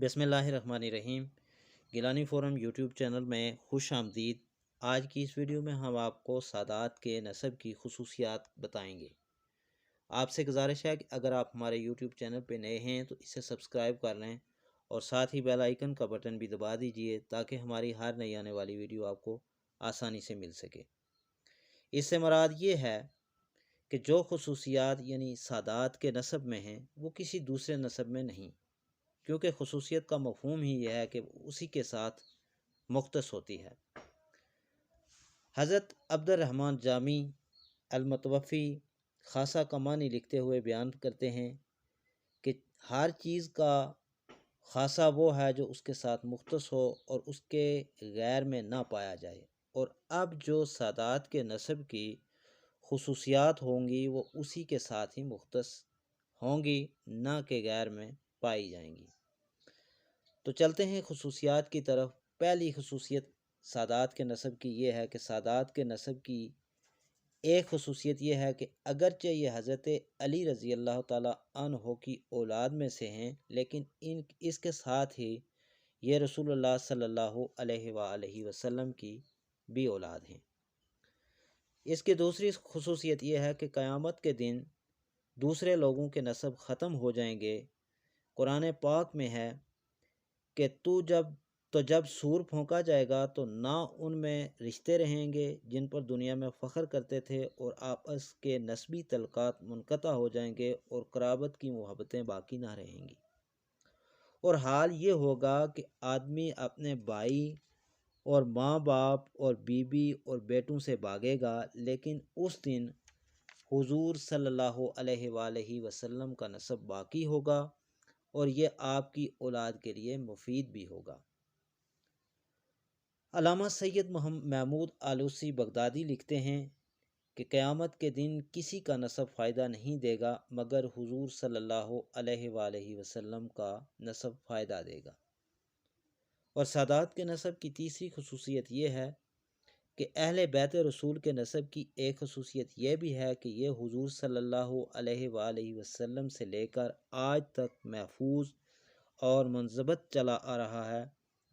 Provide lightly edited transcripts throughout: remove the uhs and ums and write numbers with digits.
बिस्मिल्लाहिर्रहमानिर्रहीम। Gilani forum YouTube channel में खुश आमदीद। आज की इस वीडियो में हम आपको सादात के नसब की खसूसियात बताएंगे। आपसे गुजारिश है कि अगर आप हमारे यूट्यूब चैनल पर नए हैं तो इसे सब्सक्राइब कर लें और साथ ही बेल आइकन का बटन भी दबा दीजिए ताकि हमारी हर नई आने वाली वीडियो आपको आसानी से मिल सके। इससे मुराद ये है कि जो खसूसियात यानी सादात के नसब में हैं वो किसी दूसरे नसब में नहीं, क्योंकि खसूसियत का मफहूम ही यह है कि उसी के साथ मुख्तस होती है। हज़रत अब्दुर्रहमान जामी अल-मुतवफ़ी खासा का मानी लिखते हुए बयान करते हैं कि हर चीज़ का खासा वो है जो उसके साथ मुख्तस हो और उसके गैर में ना पाया जाए। और अब जो सादात के नसब की खसूसियात होंगी वो उसी के साथ ही मुख्तस होंगी, ना कि गैर में पाई जाएंगी। तो चलते हैं खसूसियात की तरफ। पहली खसूसियत सादात के नसब की ये है कि सादात के नसब की एक खसूसियत ये है कि अगरचे ये हज़रत अली रज़ी अल्लाह ताला अन्हो की औलाद में से हैं, लेकिन इसके साथ ही ये रसूलुल्लाह सल्लल्लाहु अलैहि वसल्लम की भी औलाद हैं। इसकी दूसरी खसूसियत ये है कि क़यामत के दिन दूसरे लोगों के नसब ख़त्म हो जाएंगे। कुरान पाक में है कि जब सूर फूंका जाएगा तो ना उनमें रिश्ते रहेंगे जिन पर दुनिया में फ़ख्र करते थे, और आपस के नस्बी तल्कात मुनक़ता हो जाएंगे और क़राबत की मोहब्बतें बाकी ना रहेंगी। और हाल ये होगा कि आदमी अपने भाई और माँ बाप और बीबी और बेटों से भागेगा, लेकिन उस दिन हुजूर सल्लल्लाहु अलैहि वसल्लम का नसब बाकी होगा और ये आपकी औलाद के लिए मुफीद भी होगा। अल्लामा सैयद महमूद आलूसी बगदादी लिखते हैं कि क़यामत के दिन किसी का नसब फ़ायदा नहीं देगा मगर हुजूर सल्लल्लाहु अलैहि वसल्लम का नसब फ़ायदा देगा। और सादात के नसब की तीसरी खसूसियत ये है कि अहले बैत रसूल के नसब की एक खसूसियत यह भी है कि ये हुजूर सल्लल्लाहु अलैहि वसल्लम से लेकर आज तक महफूज और मुंज़बत चला आ रहा है।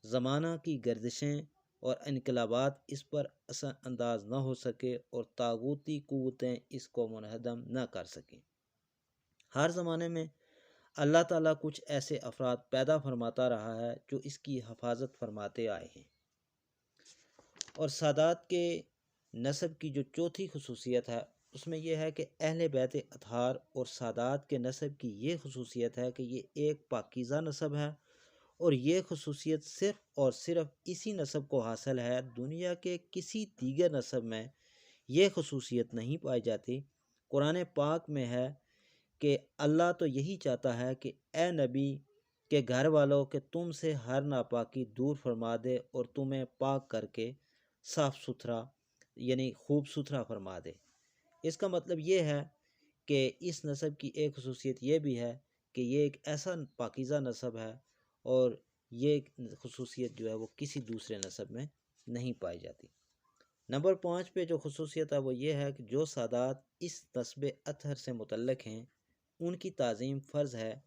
ज़माना की गर्दिशें और इनकलाबात इस पर असर अंदाज न हो सके और तागूती क़ुव्वतें इसको मुनहदम न कर सकें। हर ज़माने में अल्लाह ताला कुछ ऐसे अफराद पैदा फरमाता रहा है जो इसकी हफाजत फरमाते आए हैं। और सादात के नसब की जो चौथी खसूसियत है उसमें यह है कि अहले बैत अतहार और सादात के नसब की ये खसूसियत है कि ये एक पाकीज़ा नसब है, और ये खसूसियत सिर्फ़ और सिर्फ इसी नसब को हासिल है। दुनिया के किसी दीगर नसब में ये खसूसियत नहीं पाई जाती। कुरान पाक में है कि अल्लाह तो यही चाहता है कि ए नबी के घर वालों के तुम से हर नापाकी दूर फरमा दे और तुम्हें पाक करके साफ़ सुथरा यानी खूब सुथरा फरमा दे। इसका मतलब ये है कि इस नसब की एक खसूसियत ये भी है कि ये एक ऐसा पाकीज़ा नसब है और ये खसूसियत जो है वो किसी दूसरे नसब में नहीं पाई जाती। नंबर 5 पे जो खसूसियत है वो ये है कि जो सादात इस नस्ब अतहर से मुतल्लक़ हैं उनकी ताज़ीम फ़र्ज़ है।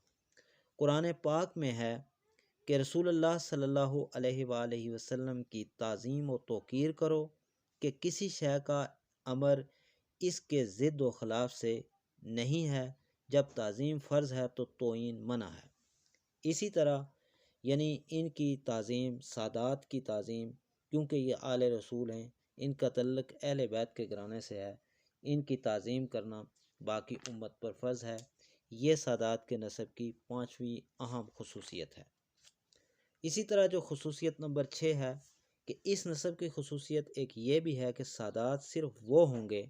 कुरान पाक में है कि रसूलुल्लाह सल्लल्लाहु अलैहि वसल्लम की ताज़ीम और तौक़ीर करो कि किसी शय का अमर इसके ज़िद व ख़िलाफ़ से नहीं है। जब ताज़ीम फ़र्ज़ है तो तोईन मना है। इसी तरह यानी इनकी ताज़ीम सादात की ताज़ीम, क्योंकि ये आले रसूल हैं, इनका तल्लुक़ अहले बैत के घराने से है, इनकी ताज़ीम करना बाकी उम्मत पर फ़र्ज़ है। ये सादात के नसब की पाँचवीं अहम खसूसियत है। इसी तरह जो खसूसियत नंबर 6 है कि इस नसब की खसूसियत एक ये भी है कि सादात सिर्फ़ वो होंगे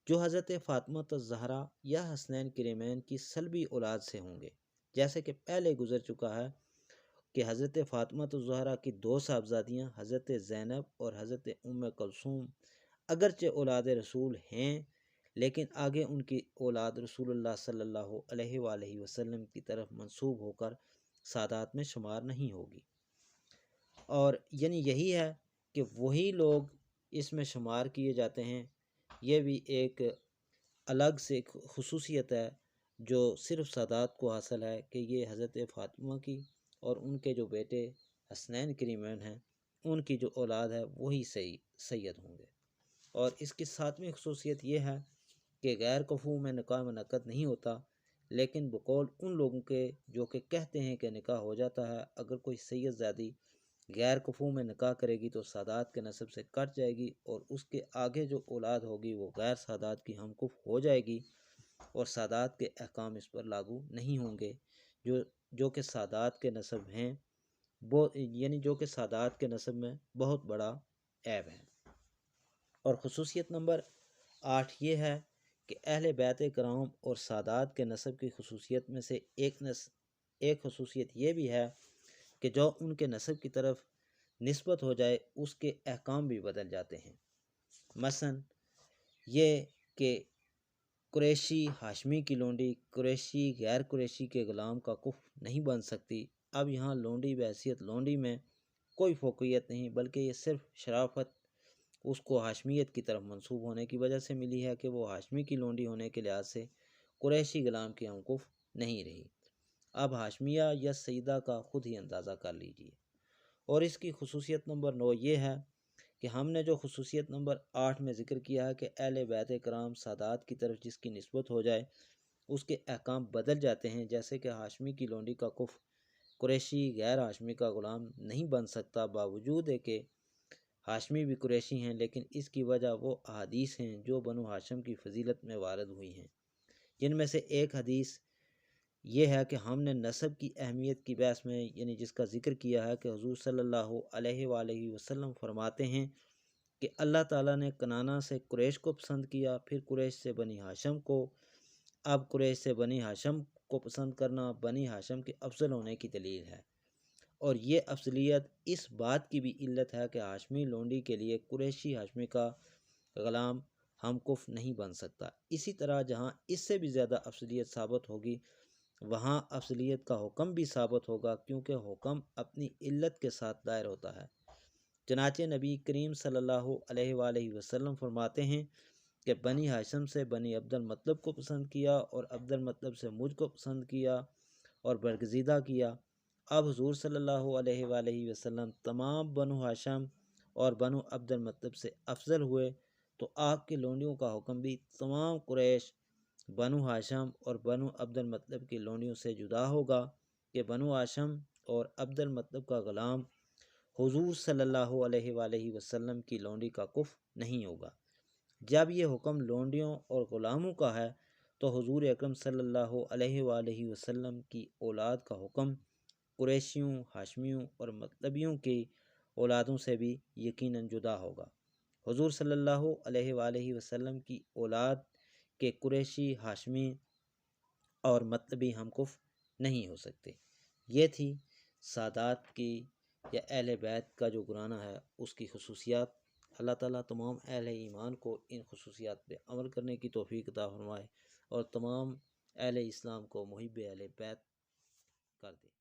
जो हज़रत फ़ातिमा ज़हरा या हसनैन करीमैन की सल्बी औलाद से होंगे। जैसे कि पहले गुज़र चुका है कि हज़रत फ़ातिमा ज़हरा की दो साहबजादियाँ हज़रत ज़ैनब और हज़रत उम्मे कुलसूम अगरचे औलाद रसूल हैं, लेकिन आगे उनकी औलाद रसूलुल्लाह सल्लल्लाहु अलैहि वसल्लम की तरफ मंसूब होकर सादात में शुमार नहीं होगी। और यानी यही है कि वही लोग इसमें शुमार किए जाते हैं। ये भी एक अलग से खसूसियत है जो सिर्फ़ सादात को हासिल है कि ये हज़रत फ़ातिमा की اور ان کے جو بیٹے حسنین کریمین ہیں ان کی جو اولاد ہے وہی سید ہوں گے۔ اور اس کی ساتویں خصوصیت یہ ہے کہ غیر کفو میں نکاح منعقد نہیں ہوتا، لیکن بقول ان لوگوں کے جو کہ کہتے ہیں کہ نکاح ہو جاتا ہے، اگر کوئی سید زادی غیر کفو میں نکاح کرے گی تو سادات کے نسب سے کٹ جائے گی، اور اس کے آگے جو اولاد ہوگی وہ غیر سادات کی ہم کف ہو جائے گی، اور سادات کے احکام اس پر لاگو نہیں ہوں گے، جو کہ سادات کے نسب ہیں، یعنی جو کہ سادات کے نسب میں بہت بڑا عیب ہے۔ اور خصوصیت نمبر 8 یہ ہے کہ اہل بیت کرام اور سادات کے نسب کی خصوصیت میں سے ایک خصوصیت یہ بھی ہے کہ جو ان کے نسب کی طرف نسبت ہو جائے اس کے احکام بھی بدل جاتے ہیں۔ مثلا یہ کہ قریشی ہاشمی کی لونڈی قریشی غیر قریشی کے غلام کا کف نہیں بن سکتی۔ اب یہاں لونڈی بحیثیت لونڈی میں کوئی فوقیت نہیں، بلکہ یہ صرف شرافت اس کو ہاشمیت کی طرف منسوب ہونے کی وجہ سے ملی ہے کہ وہ ہاشمی کی لونڈی ہونے کے لحاظ سے قریشی غلام کی ہم کف نہیں رہی۔ اب ہاشمیہ یا سیدہ کا خود ہی اندازہ کر لیجئے۔ اور اس کی خصوصیت نمبر 9 یہ ہے کہ ہم نے جو خصوصیت نمبر 8 میں ذکر کیا ہے کہ اہل بیت کرام سادات کی طرف جس کی نسبت ہو جائے اس کے احکام بدل جاتے ہیں، جیسے کہ ہاشمی کی لونڈی کا کف قریشی غیر ہاشمی کا غلام نہیں بن سکتا، باوجود ہے کہ ہاشمی بھی قریشی ہیں، لیکن اس کی وجہ وہ احادیث ہیں جو بنو ہاشم کی فضیلت میں وارد ہوئی ہیں، جن میں سے ایک حدیث یہ ہے کہ ہم نے نسب کی اہمیت کی بحث میں یعنی جس کا ذکر کیا ہے کہ حضور صلی اللہ علیہ وآلہ وسلم فرماتے ہیں کہ اللہ تعالیٰ نے کنانہ سے قریش کو پسند کیا، پھر قریش سے بنی ہاشم کو، اب قریش سے بنی ہاشم کو پسند کرنا بنی ہاشم کے افضل ہونے کی دلیل ہے، اور یہ افضلیت اس بات کی بھی علت ہے کہ ہاشمی لونڈی کے لیے قریشی ہاشمی کا غلام ہم کف نہیں بن سکتا۔ اسی طرح جہاں اس سے بھی زیادہ افضلیت ثابت ہوگی وہاں افضلیت کا حکم بھی ثابت ہوگا، کیونکہ حکم اپنی علت کے ساتھ دائر ہوتا ہے۔ چنانچہ نبی کریم صلی اللہ علیہ وآلہ وسلم فرماتے ہیں کہ بنی ہاشم سے بنی عبد المطلب کو پسند کیا، اور عبد المطلب سے مجھ کو پسند کیا اور برگزیدہ کیا۔ اب حضور صلی اللہ علیہ وآلہ وسلم تمام بنو ہاشم اور بنو عبد المطلب سے افضل ہوئے، تو آپ کی لونڈیوں کا حکم بھی تمام قریش، بنو ہاشم اور بنو عبد المطلب کی لونڈیوں سے جدا ہوگا کہ بنو ہاشم اور عبد المطلب کا غلام حضور صلی اللہ علیہ وآلہ وسلم کی لونڈی کا کف نہیں ہوگا۔ جب یہ حکم لونڈیوں اور غلاموں کا ہے تو حضور اکرم صلی اللہ علیہ وآلہ وسلم کی اولاد کا حکم قریشیوں، ہاشمیوں اور مطلبیوں کی اولادوں سے بھی یقیناً جدا ہوگا۔ حضور صلی اللہ علیہ وآلہ وسلم کی اولاد کے قریشی، ہاشمی اور مطلبی ہم کف نہیں ہو سکتے۔ یہ تھی سادات کی یا اہل بیت کا جو گھرانہ ہے اس کی خصوصیات۔ اللہ تعالیٰ تمام اہل ایمان کو ان خصوصیات پہ عمل کرنے کی توفیق عطا فرمائے، اور تمام اہل اسلام کو محب اہل بیت کر دے۔